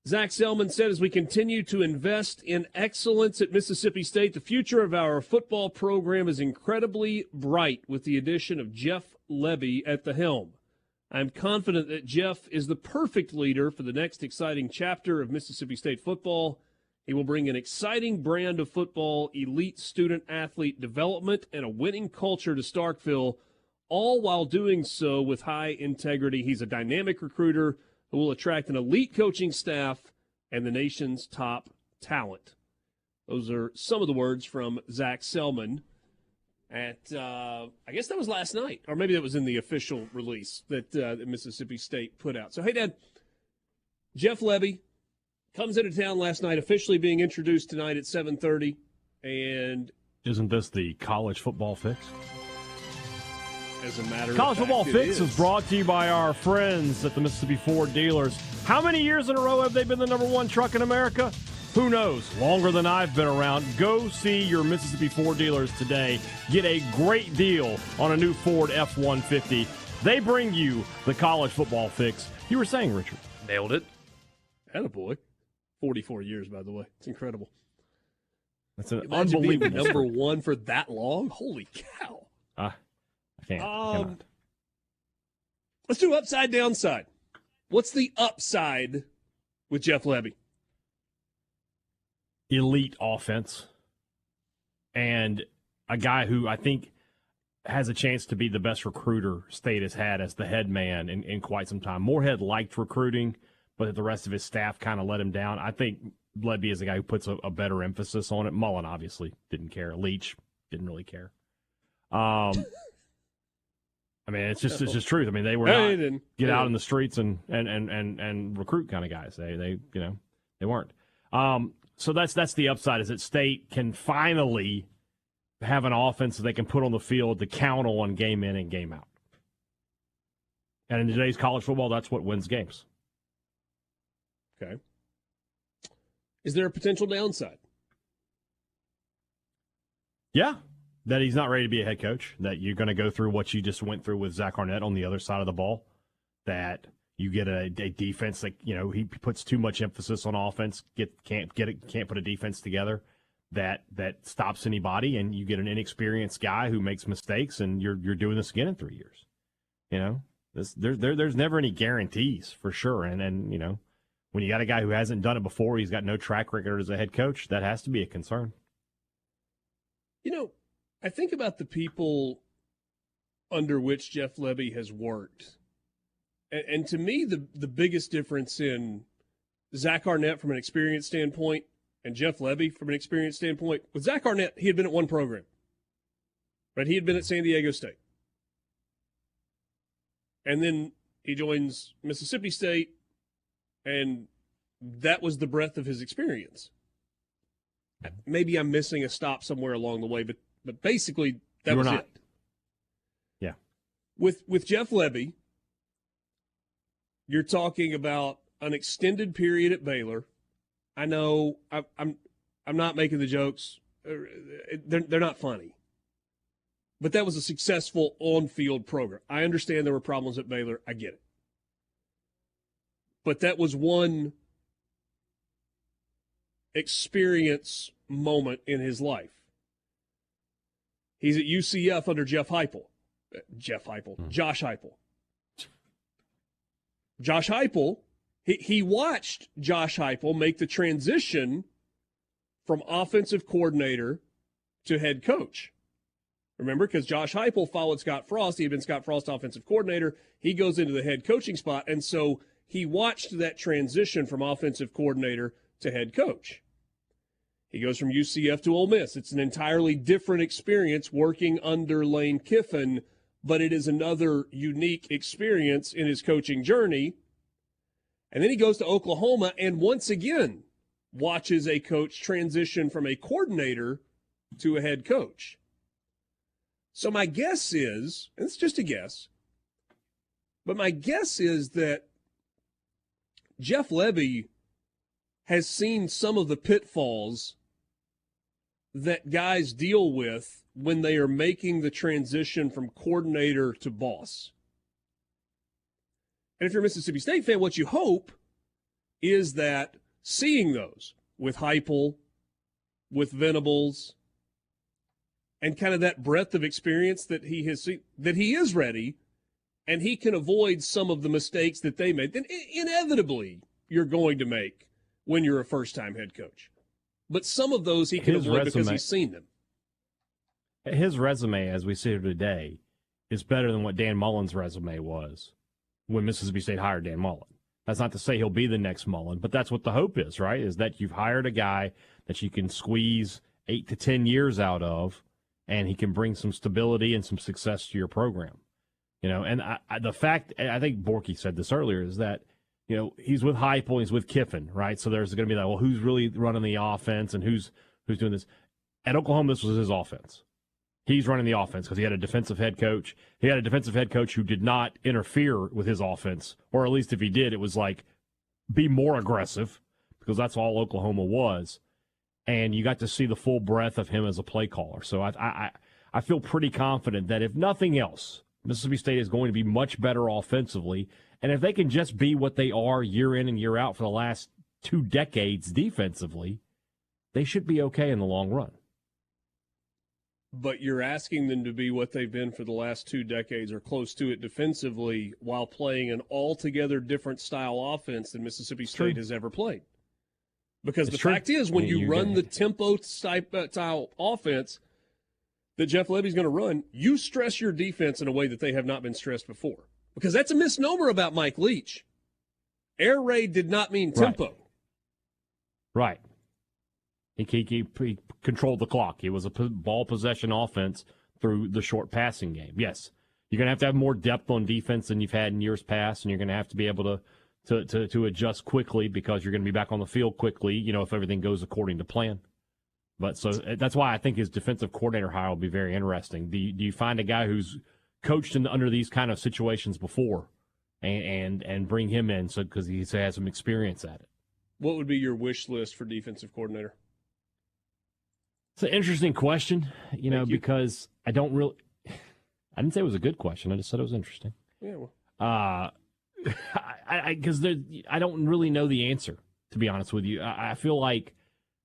Zach Selman said, as we continue to invest in excellence at Mississippi State, the future of our football program is incredibly bright with the addition of Jeff Lebby at the helm. I'm confident that Jeff is the perfect leader for the next exciting chapter of Mississippi State football. He will bring an exciting brand of football, elite student-athlete development, and a winning culture to Starkville, all while doing so with high integrity. He's a dynamic recruiter who will attract an elite coaching staff and the nation's top talent. Those are some of the words from Zach Selman at, I guess that was last night, or maybe that was in the official release that Mississippi State put out. So, hey, Dad, Jeff Lebby comes into town last night, officially being introduced tonight at 7:30. And isn't this the college football fix? As a matter of College fact, Football Fix is is brought to you by our friends at the Mississippi Ford dealers. How many years in a row have they been the number one truck in America? Who knows? Longer than I've been around. Go see your Mississippi Ford dealers today. Get a great deal on a new Ford F-150. They bring you the College Football Fix. You were saying, Richard. Nailed it. Attaboy. 44 years, by the way. It's incredible. That's an Imagine unbelievable being number one for that long. Holy cow. I cannot. Let's do upside, downside. What's the upside with Jeff Lebby? Elite offense. And a guy who I think has a chance to be the best recruiter State has had as the head man in quite some time. Moorhead liked recruiting, but the rest of his staff kind of let him down. I think Lebby is a guy who puts a better emphasis on it. Mullen obviously didn't care. Leach didn't really care. I mean, it's just truth. I mean, they were not get out in the streets and recruit kind of guys. They weren't. So that's the upside, is that State can finally have an offense that they can put on the field to count on game in and game out. And in today's college football, that's what wins games. Okay. Is there a potential downside? Yeah. That he's not ready to be a head coach, that you're going to go through what you just went through with Zach Arnett on the other side of the ball, that you get a defense that, he puts too much emphasis on offense, can't put a defense together that stops anybody, and you get an inexperienced guy who makes mistakes, and you're doing this again in 3 years. There's never any guarantees for sure, and when you got a guy who hasn't done it before, he's got no track record as a head coach, that has to be a concern. I think about the people under which Jeff Lebby has worked. And to me, the biggest difference in Zach Arnett from an experience standpoint and Jeff Lebby from an experience standpoint, with Zach Arnett, he had been at one program. Right? He had been at San Diego State. And then he joins Mississippi State, and that was the breadth of his experience. Maybe I'm missing a stop somewhere along the way, but basically, that was it. Yeah. With Jeff Lebby, you're talking about an extended period at Baylor. I know I'm not making the jokes. They're not funny. But that was a successful on-field program. I understand there were problems at Baylor. I get it. But that was one experience moment in his life. He's at UCF under Josh Heupel. Josh Heupel, he watched Josh Heupel make the transition from offensive coordinator to head coach. Remember, because Josh Heupel followed Scott Frost. He had been Scott Frost offensive coordinator. He goes into the head coaching spot, and so he watched that transition from offensive coordinator to head coach. He goes from UCF to Ole Miss. It's an entirely different experience working under Lane Kiffin, but it is another unique experience in his coaching journey. And then he goes to Oklahoma and once again watches a coach transition from a coordinator to a head coach. So my guess is, and it's just a guess, but my guess is that Jeff Lebby has seen some of the pitfalls that guys deal with when they are making the transition from coordinator to boss. And if you're a Mississippi State fan, what you hope is that seeing those with Heupel, with Venables, and kind of that breadth of experience that he has seen, that he is ready, and he can avoid some of the mistakes that they made, then inevitably you're going to make when you're a first-time head coach. But some of those he can avoid because he's seen them. His resume, as we see here today, is better than what Dan Mullen's resume was when Mississippi State hired Dan Mullen. That's not to say he'll be the next Mullen, but that's what the hope is, right? Is that you've hired a guy that you can squeeze 8 to 10 years out of, and he can bring some stability and some success to your program. You know, and the fact, I think Borky said this earlier, is that, you know, he's with Heupel, he's with Kiffin, right? So there's going to be that, well, who's really running the offense and who's doing this? At Oklahoma, this was his offense. He's running the offense because he had a defensive head coach. He had a defensive head coach who did not interfere with his offense, or at least if he did, it was like, be more aggressive, because that's all Oklahoma was. And you got to see the full breadth of him as a play caller. So I feel pretty confident that if nothing else, Mississippi State is going to be much better offensively. And if they can just be what they are year in and year out for the last 2 decades defensively, they should be okay in the long run. But you're asking them to be what they've been for the last 2 decades or close to it defensively while playing an altogether different style offense than Mississippi State has ever played. Because the fact is, when you run the tempo style offense that Jeff Lebby's going to run, you stress your defense in a way that they have not been stressed before. Because that's a misnomer about Mike Leach. Air raid did not mean tempo. Right. He controlled the clock. He was a ball possession offense through the short passing game. Yes, you're going to have more depth on defense than you've had in years past, and you're going to have to be able to adjust quickly because you're going to be back on the field quickly, you know, if everything goes according to plan. But so that's why I think his defensive coordinator hire will be very interesting. Do you find a guy who's coached under these kind of situations before and bring him in because he has some experience at it? What would be your wish list for defensive coordinator? It's an interesting question, because I didn't say it was a good question. I just said it was interesting. Yeah. Well. Because I don't really know the answer, to be honest with you. I feel like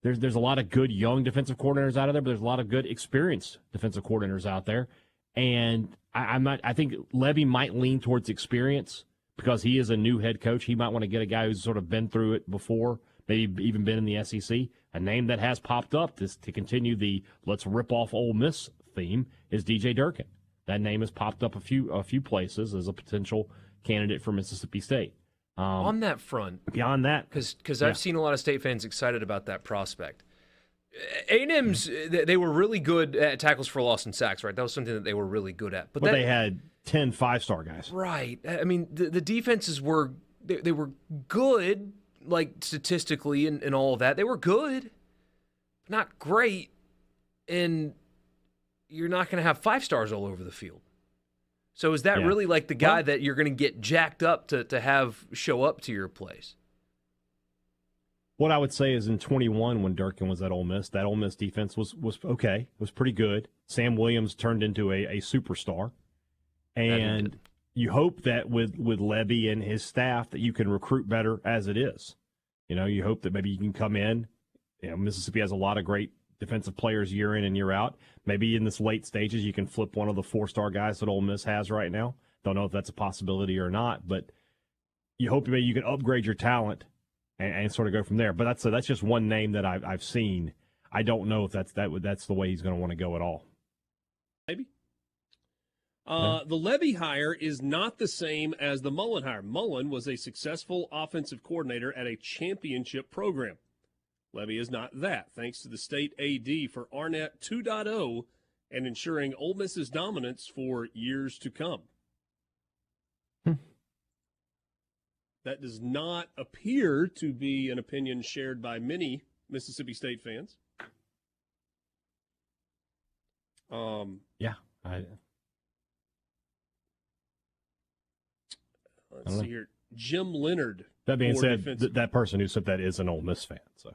there's a lot of good young defensive coordinators out of there, but there's a lot of good experienced defensive coordinators out there. And I think Lebby might lean towards experience because he is a new head coach. He might want to get a guy who's sort of been through it before, maybe even been in the SEC. A name that has popped up to continue the let's rip off Ole Miss theme is DJ Durkin. That name has popped up a few places as a potential candidate for Mississippi State. On that front, beyond that, because I've seen a lot of State fans excited about that prospect. A&M's, they were really good at tackles for loss and sacks, right? That was something that they were really good at. But they had 10 5-star guys. Right. I mean, the defenses were they were good, like statistically and all of that. They were good, not great, and you're not going to have 5 stars all over the field. So is that really like the guy that you're going to get jacked up to have show up to your place? What I would say is in 21 when Durkin was at Ole Miss, that Ole Miss defense was okay. It was pretty good. Sam Williams turned into a superstar. And you hope that with Lebby and his staff that you can recruit better as it is. You hope that maybe you can come in. Mississippi has a lot of great defensive players year in and year out. Maybe in this late stages you can flip one of the 4-star guys that Ole Miss has right now. Don't know if that's a possibility or not, but you hope maybe you can upgrade your talent and sort of go from there. But that's just one name that I've seen. I don't know if that's the way he's going to want to go at all. Maybe. The Lebby hire is not the same as the Mullen hire. Mullen was a successful offensive coordinator at a championship program. Lebby is not that, thanks to the state AD for Arnett 2.0 and ensuring Ole Miss's dominance for years to come. That does not appear to be an opinion shared by many Mississippi State fans. Let's see here. Jim Leonard. That being said, that person who said that is an Ole Miss fan. So.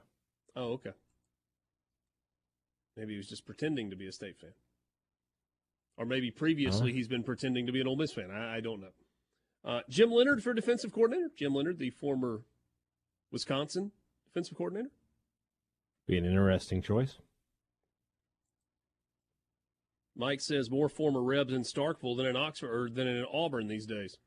Oh, okay. Maybe he was just pretending to be a State fan. Or maybe previously he's been pretending to be an Ole Miss fan. I don't know. Jim Leonard for defensive coordinator. Jim Leonard, the former Wisconsin defensive coordinator? Be an interesting choice. Mike says more former Rebs in Starkville than in Oxford or than in Auburn these days.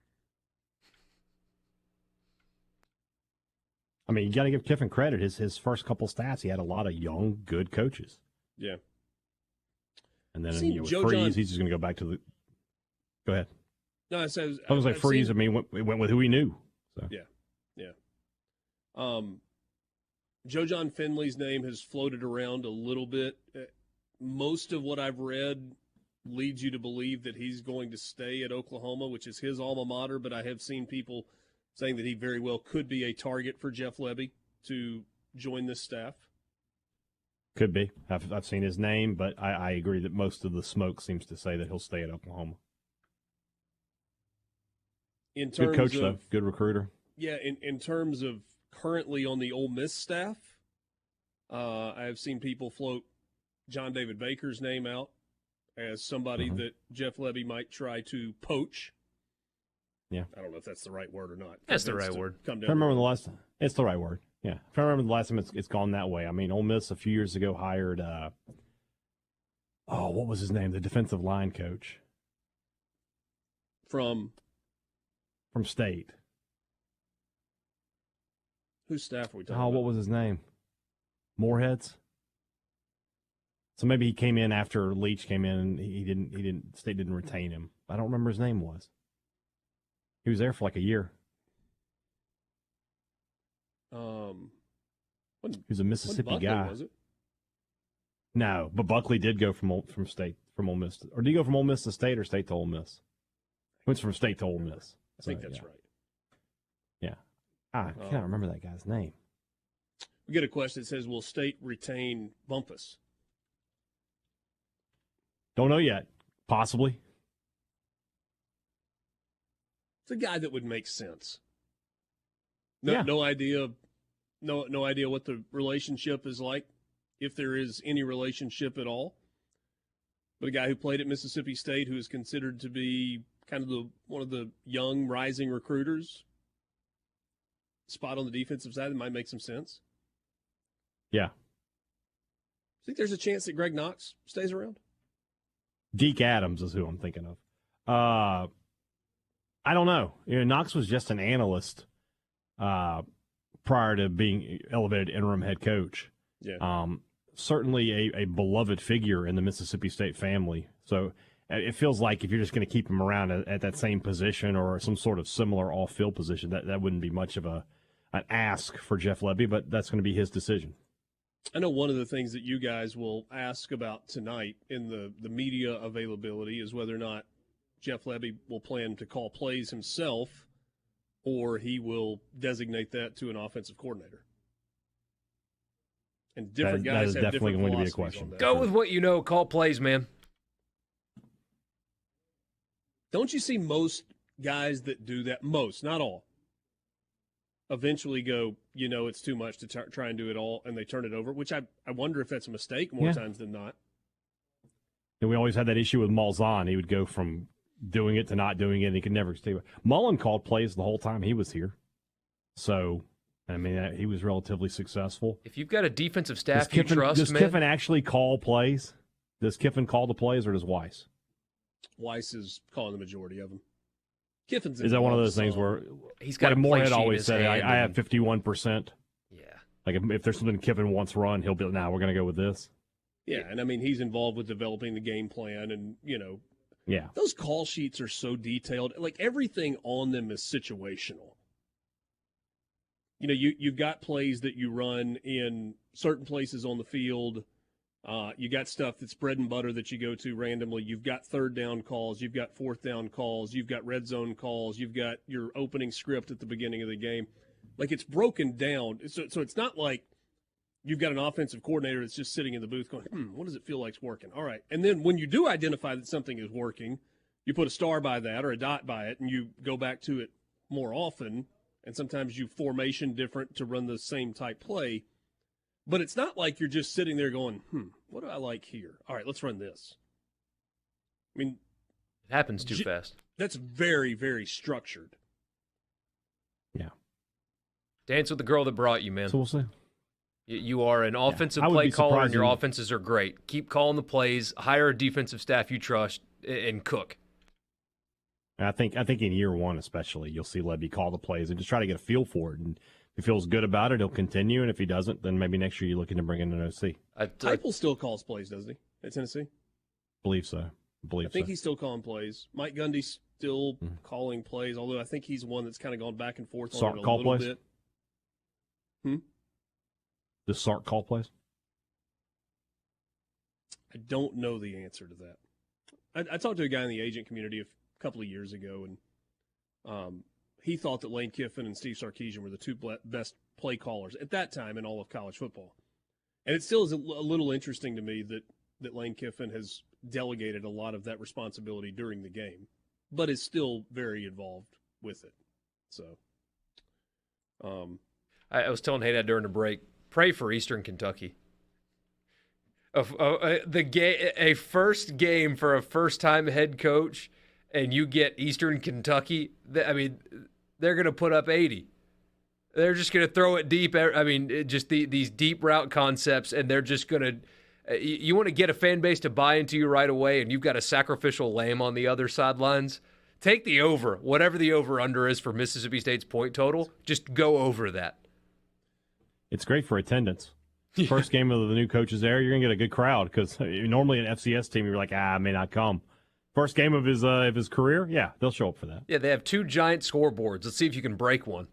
I mean, you got to give Kiffin credit. His first couple stats, he had a lot of young, good coaches. Yeah. And then with Freeze, John... he's just going to go back to the. Go ahead. No, I said I was like Freeze. I mean, went with who he knew. So. Yeah. Joe John Finley's name has floated around a little bit. Most of what I've read leads you to believe that he's going to stay at Oklahoma, which is his alma mater, but I have seen people saying that he very well could be a target for Jeff Lebby to join this staff. Could be. I've seen his name, but I agree that most of the smoke seems to say that he'll stay at Oklahoma. In terms good coach, of, though. Good recruiter. Yeah, in terms of currently on the Ole Miss staff, I have seen people float John David Baker's name out as somebody that Jeff Lebby might try to poach. Yeah. I don't know if that's the right word or not. That's the right word. I remember the last time. It's the right word. Yeah. If I remember the last time it's gone that way. I mean, Ole Miss a few years ago hired, what was his name? The defensive line coach. From State. Whose staff are we talking about? What was his name? Moorhead's? So maybe he came in after Leach came in and State didn't retain him. I don't remember his name was. He was there for like a year. He was a Mississippi guy. Was it? No, but Buckley did go from Ole Miss. Or did he go from Ole Miss to State or State to Ole Miss? He went from State to Ole Miss. I think that's right. Yeah. I can't remember that guy's name. We get a question that says, will State retain Bumpus? Don't know yet. Possibly. It's a guy that would make sense. No idea. No idea what the relationship is like, if there is any relationship at all. But a guy who played at Mississippi State, who is considered to be kind of one of the young rising recruiters, spot on the defensive side that might make some sense. Yeah. Think there's a chance that Greg Knox stays around? Deke Adams is who I'm thinking of. I don't know. Knox was just an analyst prior to being elevated interim head coach. Yeah. Certainly a beloved figure in the Mississippi State family. So it feels like if you're just going to keep him around at that same position or some sort of similar off-field position, that wouldn't be much of an ask for Jeff Lebby, but that's going to be his decision. I know one of the things that you guys will ask about tonight in the media availability is whether or not Jeff Lebby will plan to call plays himself or he will designate that to an offensive coordinator. And different guys have definitely different going to be a philosophies question. on that. Go with what you know. Call plays, man. Don't you see most guys that do that, most, not all, eventually go, it's too much to try and do it all, and they turn it over, which I wonder if that's a mistake more times than not. And we always had that issue with Malzahn. He would go from doing it to not doing it, and he could never stay. Mullen called plays the whole time he was here. So, I mean, he was relatively successful. If you've got a defensive staff you trust, does Kiffin actually call plays? Does Kiffin call the plays, or does Weiss? Weiss is calling the majority of them. Kiffin's is that one of those things where he's got like a Moorhead always said, I have 51%. Yeah. Like if there's something Kiffin wants run, he'll be like, we're going to go with this. Yeah, and I mean, he's involved with developing the game plan and, Yeah. Those call sheets are so detailed. Like, everything on them is situational. You've got plays that you run in certain places on the field. You got stuff that's bread and butter that you go to randomly. You've got third down calls. You've got fourth down calls. You've got red zone calls. You've got your opening script at the beginning of the game. Like, it's broken down. So it's not like you've got an offensive coordinator that's just sitting in the booth going, what does it feel like's working? All right. And then when you do identify that something is working, you put a star by that or a dot by it, and you go back to it more often. And sometimes you formation different to run the same type play. But it's not like you're just sitting there going, what do I like here? All right, let's run this. I mean, it happens too fast. That's very, very structured. Yeah. Dance with the girl that brought you, man. So we'll see. You are an offensive I would play be caller, and surprised your in- offenses are great. Keep calling the plays. Hire a defensive staff you trust, and cook. I think in year one especially, you'll see Lebby call the plays and just try to get a feel for it. And if he feels good about it, he'll continue. And if he doesn't, then maybe next year you're looking to bring in an OC. Heupel still calls plays, doesn't he, at Tennessee? Believe so. I think he's still calling plays. Mike Gundy's still calling plays, although I think he's one that's kind of gone back and forth on Sark it a call little plays? bit. Does Sark call plays? I don't know the answer to that. I talked to a guy in the agent community a couple of years ago, and he thought that Lane Kiffin and Steve Sarkisian were the two best play callers at that time in all of college football. And it still is a little interesting to me that Lane Kiffin has delegated a lot of that responsibility during the game, but is still very involved with it. So, I was telling Haydad during the break, pray for Eastern Kentucky. A first game for a first-time head coach, and you get Eastern Kentucky. I mean, they're going to put up 80. They're just going to throw it deep. I mean, just these deep route concepts, and they're just going to. You want to get a fan base to buy into you right away, and you've got a sacrificial lamb on the other sidelines. Take the over, whatever the over/under is for Mississippi State's point total. Just go over that. It's great for attendance. First game of the new coach's era, you're going to get a good crowd because normally an FCS team, you're like, I may not come. First game of his career, yeah, they'll show up for that. Yeah, they have 2 giant scoreboards. Let's see if you can break one.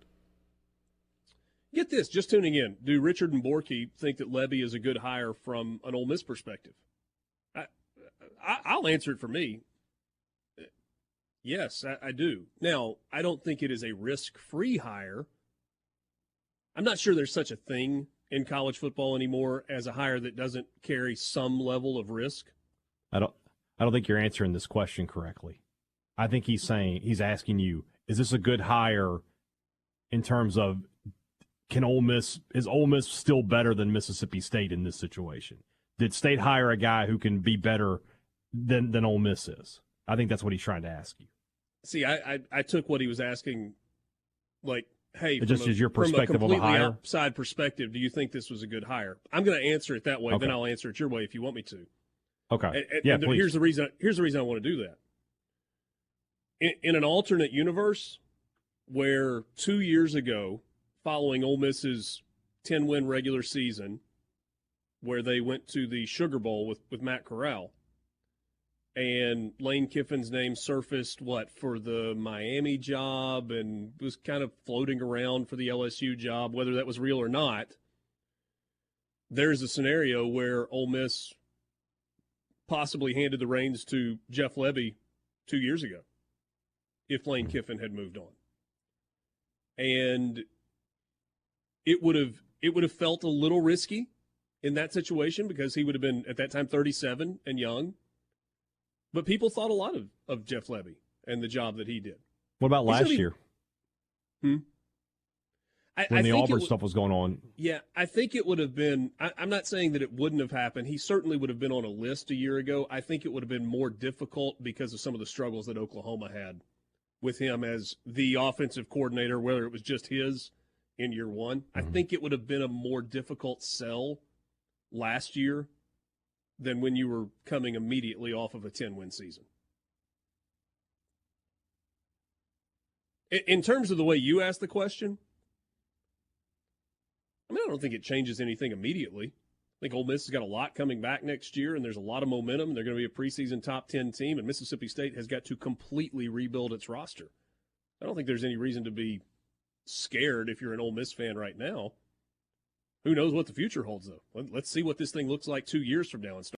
Get this, just tuning in. Do Richard and Borky think that Lebby is a good hire from an Ole Miss perspective? I'll answer it for me. Yes, I do. Now, I don't think it is a risk-free hire. I'm not sure there's such a thing in college football anymore as a hire that doesn't carry some level of risk. I don't think you're answering this question correctly. I think he's asking you, is this a good hire in terms of is Ole Miss still better than Mississippi State in this situation? Did State hire a guy who can be better than Ole Miss is? I think that's what he's trying to ask you. See, I took what he was asking, like, hey, it just is your perspective from a completely of a hire? outside perspective, do you think this was a good hire? I'm going to answer it that way, Okay. then I'll answer it your way if you want me to. Okay. And please. Here's the reason I want to do that. In an alternate universe where 2 years ago, following Ole Miss's 10-win regular season, where they went to the Sugar Bowl with Matt Corral, and Lane Kiffin's name surfaced, for the Miami job and was kind of floating around for the LSU job, whether that was real or not, there's a scenario where Ole Miss possibly handed the reins to Jeff Lebby 2 years ago if Lane Kiffin had moved on. And it would have felt a little risky in that situation because he would have been, at that time, 37 and young. But people thought a lot of Jeff Lebby and the job that he did. What about last year? When the Auburn stuff was going on. Yeah, I think it would have been – I'm not saying that it wouldn't have happened. He certainly would have been on a list a year ago. I think it would have been more difficult because of some of the struggles that Oklahoma had with him as the offensive coordinator, whether it was just his in year one. Mm-hmm. I think it would have been a more difficult sell last year than when you were coming immediately off of a 10-win season. In terms of the way you asked the question, I don't think it changes anything immediately. I think Ole Miss has got a lot coming back next year, and there's a lot of momentum. They're going to be a preseason top 10 team, and Mississippi State has got to completely rebuild its roster. I don't think there's any reason to be scared if you're an Ole Miss fan right now. Who knows what the future holds, though? Let's see what this thing looks like 2 years from now and start